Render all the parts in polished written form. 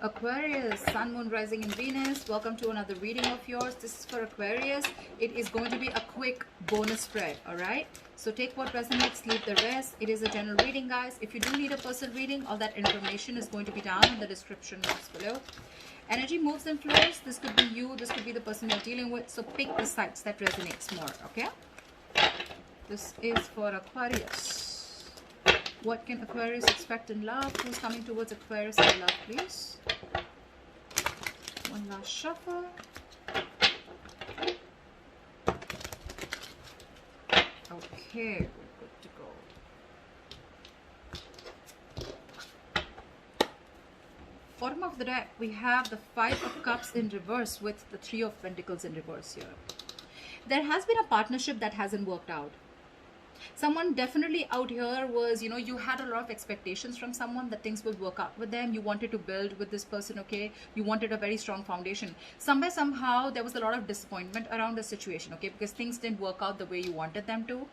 Aquarius, Sun, Moon, Rising in Venus. Welcome to another reading of yours. This is for Aquarius. It is going to be a quick bonus spread, all right? So take what resonates, leave the rest. It is a general reading, guys. If you do need a personal reading, all that information is going to be down in the description box below. Energy moves and flows. This could be you. This could be the person you're dealing with. So pick the sites that resonates more, okay? This is for Aquarius. What can Aquarius expect in love? Who's coming towards Aquarius in love, please? One last shuffle. Okay, we're good to go. Bottom of the deck, we have the Five of Cups in reverse with the Three of Pentacles in reverse here. There has been a partnership that hasn't worked out. Someone definitely out here was, you know, you had a lot of expectations from someone that things would work out with them. You wanted to build with this person, okay? You wanted a very strong foundation. Somewhere, somehow, there was a lot of disappointment around the situation, okay? Because things didn't work out the way you wanted them to.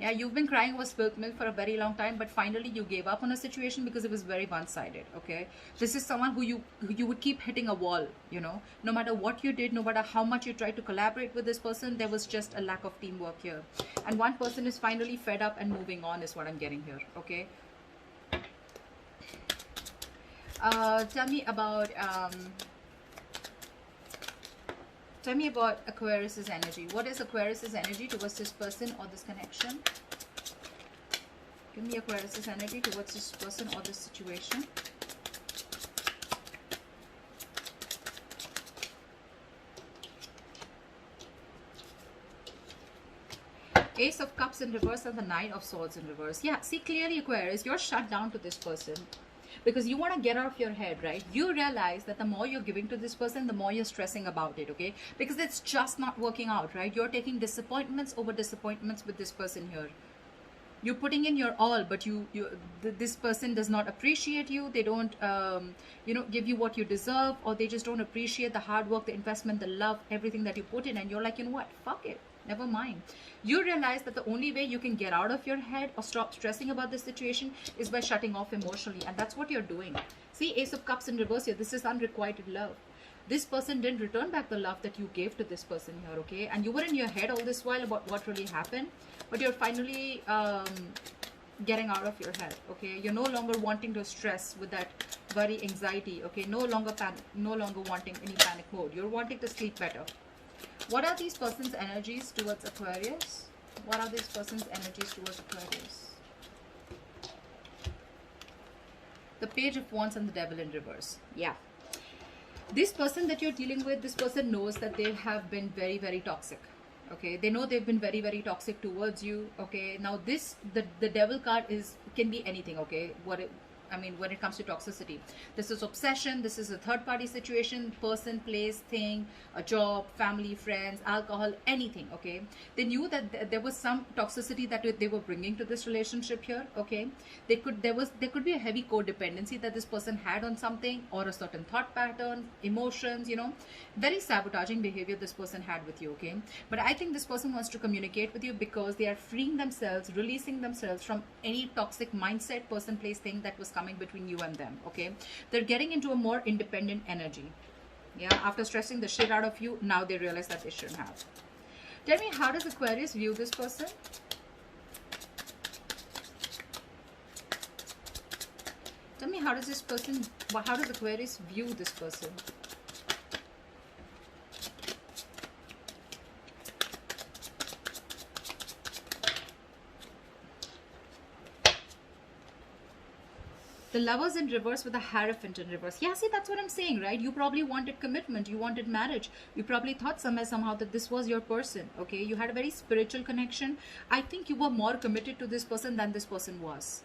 Yeah, you've been crying over spilt milk for a very long time, but finally you gave up on a situation because it was very one-sided, okay? This is someone who you would keep hitting a wall, you know? No matter what you did, no matter how much you tried to collaborate with this person, there was just a lack of teamwork here. And one person is finally fed up and moving on is what I'm getting here, okay? Tell me about Aquarius's energy. What is Aquarius's energy towards this person or this connection? Give me Aquarius's energy towards this person or this situation. Ace of Cups in reverse and the Nine of Swords in reverse. Yeah, see clearly, Aquarius, you're shut down to this person. Because you want to get out of your head, right? You realize that the more you're giving to this person, the more you're stressing about it, okay? Because it's just not working out, right? You're taking disappointments over disappointments with this person here. You're putting in your all, but this person does not appreciate you. They don't, give you what you deserve, or they just don't appreciate the hard work, the investment, the love, everything that you put in. And you're like, you know what? Fuck it. Never mind. You realize that the only way you can get out of your head or stop stressing about this situation is by shutting off emotionally. And that's what you're doing. See, Ace of Cups in reverse here. This is unrequited love. This person didn't return back the love that you gave to this person here, okay? And you were in your head all this while about what really happened. But you're finally getting out of your head, okay? You're no longer wanting to stress with that worry, anxiety, okay? No longer panic, no longer wanting any panic mode. You're wanting to sleep better. What are these person's energies towards Aquarius? What are these person's energies towards Aquarius? The Page of Wands and the Devil in reverse. Yeah. This person that you're dealing with, this person knows that they have been very, very toxic. Okay, they know they've been very, very toxic towards you. Okay, now the Devil card can be anything. Okay, when it comes to toxicity, this is obsession, this is a third-party situation, person, place, thing, a job, family, friends, alcohol, anything, okay? They knew that there was some toxicity that they were bringing to this relationship here, okay? There could be a heavy codependency that this person had on something, or a certain thought pattern, emotions, you know, very sabotaging behavior this person had with you, okay? But I think this person wants to communicate with you because they are freeing themselves, releasing themselves from any toxic mindset, person, place, thing that was coming between you and them, okay? They're getting into a more independent energy. Yeah, after stressing the shit out of you, now they realize that they shouldn't have. Tell me, how does Aquarius view this person? Tell me, how does Aquarius view this person? The Lovers in reverse with the Hierophant in reverse. Yeah, see, that's what I'm saying, right? You probably wanted commitment. You wanted marriage. You probably thought somehow that this was your person, okay? You had a very spiritual connection. I think you were more committed to this person than this person was.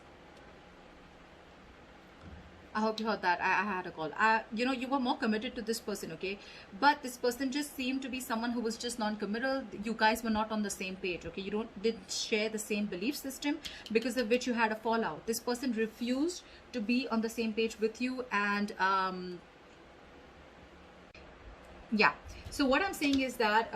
I hope you heard that. I had a call. You were more committed to this person, okay? But this person just seemed to be someone who was just non-committal. You guys were not on the same page, okay? You didn't share the same belief system, because of which you had a fallout. This person refused to be on the same page with you, and yeah. So what I'm saying is that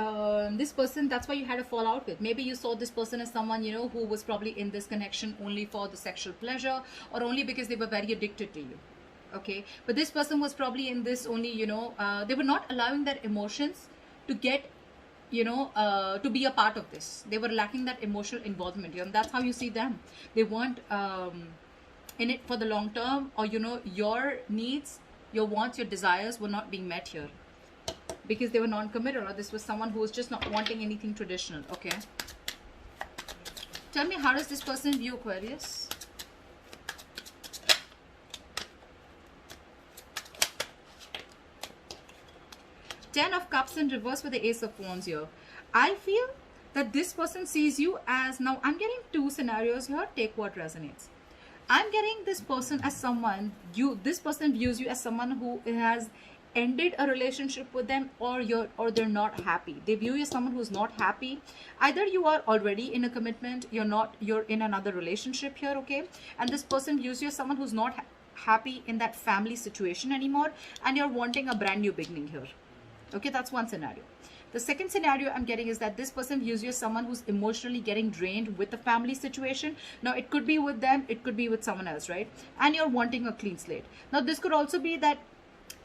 this person, that's why you had a fallout with. Maybe you saw this person as someone, who was probably in this connection only for the sexual pleasure, or only because they were very addicted to you. okay? But this person was probably in this only, you know, they were not allowing their emotions to get, you know, to be a part of this. They were lacking that emotional involvement, you know. That's how you see them. They weren't in it for the long term, or, you know, your needs, your wants, your desires were not being met here because they were non-committal, or this was someone who was just not wanting anything traditional, okay? Tell me, how does this person view Aquarius? Ten of Cups in reverse with the Ace of Wands here. I feel that this person sees you as, now I'm getting two scenarios here, take what resonates. I'm getting this person as someone, this person views you as someone who has ended a relationship with them, or they're not happy. They view you as someone who's not happy. Either you are already in a commitment, you're in another relationship here, okay? And this person views you as someone who's not happy in that family situation anymore, and you're wanting a brand new beginning here. Okay, that's one scenario. The second scenario I'm getting is that this person views you as someone who's emotionally getting drained with the family situation. Now, it could be with them, it could be with someone else, right? And you're wanting a clean slate. Now, this could also be that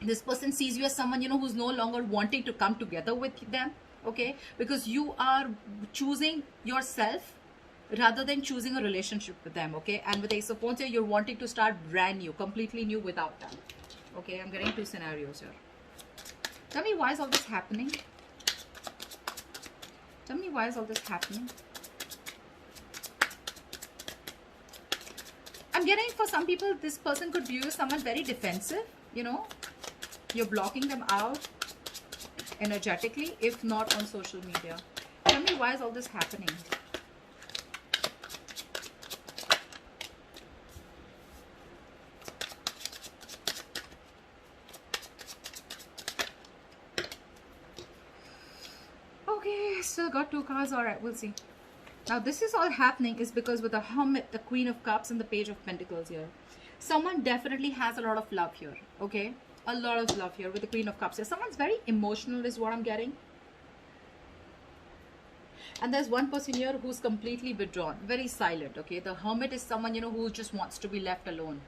this person sees you as someone, you know, who's no longer wanting to come together with them, okay? Because you are choosing yourself rather than choosing a relationship with them, okay? And with Ace of Wands here, you're wanting to start brand new, completely new without them, okay? I'm getting two scenarios here. Tell me, why is all this happening? Tell me, why is all this happening? I'm getting, for some people, this person could view someone very defensive, you know. You're blocking them out energetically, if not on social media. Tell me, why is all this happening? Okay, still got two cards. All right, we'll see. Now, this is all happening is because with the Hermit, the Queen of Cups, and the Page of Pentacles here, someone definitely has a lot of love here, okay? A lot of love here with the Queen of Cups here. Someone's very emotional is what I'm getting. And there's one person here who's completely withdrawn, very silent, okay? The Hermit is someone, you know, who just wants to be left alone,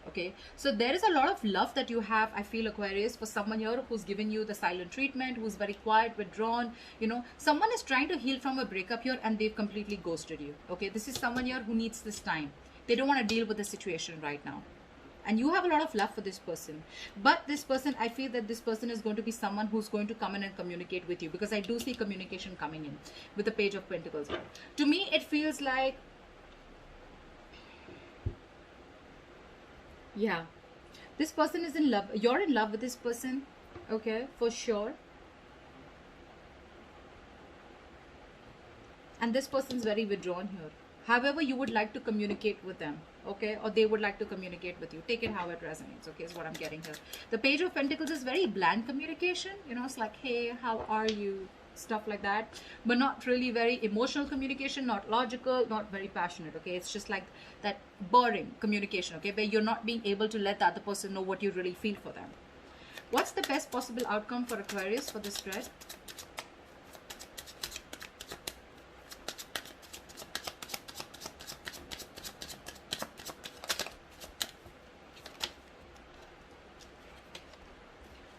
okay? So there is a lot of love that you have, I feel, Aquarius, for someone here who's given you the silent treatment, who's very quiet, withdrawn, you know. Someone is trying to heal from a breakup here and they've completely ghosted you, okay? This is someone here who needs this time. They don't want to deal with the situation right now. And you have a lot of love for this person. But this person, I feel that this person is going to be someone who's going to come in and communicate with you, because I do see communication coming in with the Page of Pentacles here. To me, it feels like, yeah, this person is in love. You're in love with this person, okay, for sure. And this person's very withdrawn here. However, you would like to communicate with them, okay? Or they would like to communicate with you. Take it how it resonates, okay, is what I'm getting here. The Page of Pentacles is very bland communication. You know, it's like, hey, how are you? Stuff like that. But not really very emotional communication, not logical, not very passionate, okay? It's just like that boring communication, okay? Where you're not being able to let the other person know what you really feel for them. What's the best possible outcome for Aquarius for this spread?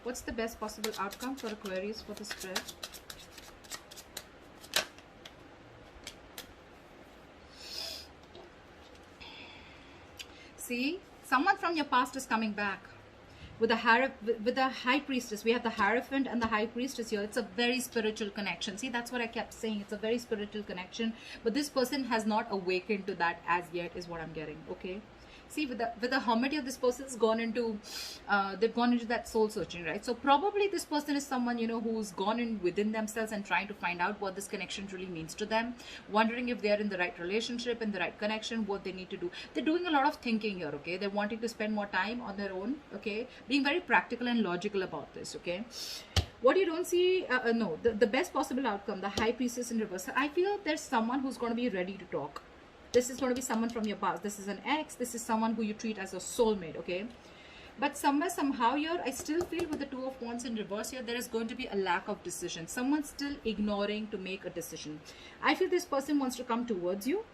What's the best possible outcome for Aquarius for the spread? See, someone from your past is coming back. With the High Priestess, we have the Hierophant and the High Priestess here. It's a very spiritual connection. See, that's what I kept saying. It's a very spiritual connection. But this person has not awakened to that as yet, is what I'm getting, okay? See, with the Hermit here, this person's gone into, they've gone into that soul searching, right? So probably this person is someone, you know, who's gone in within themselves and trying to find out what this connection really means to them, wondering if they're in the right relationship, in the right connection, what they need to do. They're doing a lot of thinking here, okay? They're wanting to spend more time on their own, okay? Being very practical and logical about this, okay? What you don't see, no, the best possible outcome, the High Priestess in reverse. I feel there's someone who's going to be ready to talk. This is going to be someone from your past. This is an ex. This is someone who you treat as a soulmate, okay? But somewhere, somehow here, I still feel with the Two of Wands in reverse here, there is going to be a lack of decision. Someone's still ignoring to make a decision. I feel this person wants to come towards you,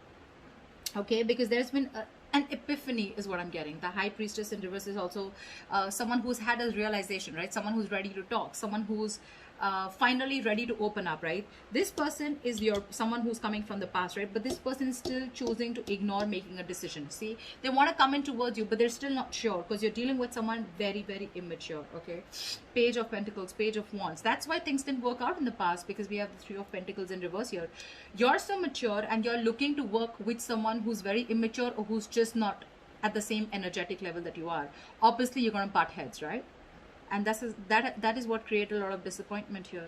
okay? Because there's been An epiphany is what I'm getting. The high priestess in reverse is also someone who's had a realization, right? Someone who's ready to talk, someone who's finally ready to open up, right? This person is someone who's coming from the past, right? But this person is still choosing to ignore making a decision. See, they want to come in towards you, but they're still not sure because you're dealing with someone very, very immature, okay? Page of Pentacles, Page of Wands. That's why things didn't work out in the past, because we have the Three of Pentacles in reverse here. You're so mature and you're looking to work with someone who's very immature or who's just not at the same energetic level that you are. Obviously, you're going to butt heads, right? And that is what created a lot of disappointment here.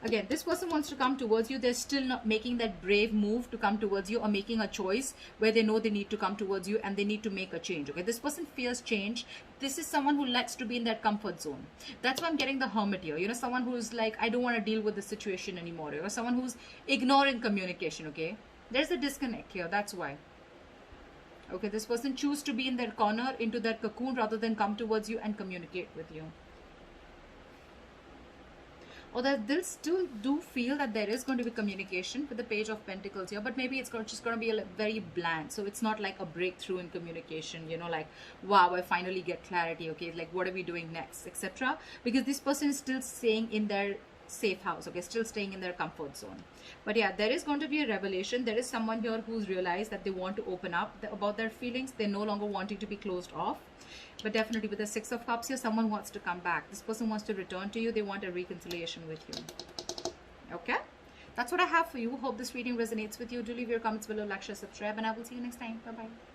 Again, this person wants to come towards you. They're still not making that brave move to come towards you, or making a choice where they know they need to come towards you and they need to make a change. Okay, this person fears change. This is someone who likes to be in that comfort zone. That's why I'm getting the Hermit here. You know, someone who's like, I don't want to deal with the situation anymore. Or someone who's ignoring communication. Okay, there's a disconnect here. That's why. Okay, this person choose to be in their corner, into that cocoon, rather than come towards you and communicate with you. Or that they'll still do feel that there is going to be communication with the Page of Pentacles here, but maybe it's just going to be very bland. So it's not like a breakthrough in communication, you know, like, wow, I finally get clarity, okay, like, what are we doing next, etc. Because this person is still staying in their safe house, okay, still staying in their comfort zone. But yeah, there is going to be a revelation. There is someone here who's realized that they want to open up about their feelings. They're no longer wanting to be closed off. But definitely with the Six of Cups here, someone wants to come back. This person wants to return to you. They want a reconciliation with you. Okay, that's what I have for you. Hope this reading resonates with you. Do leave your comments below, like, share, subscribe, and I will see you next time. Bye bye.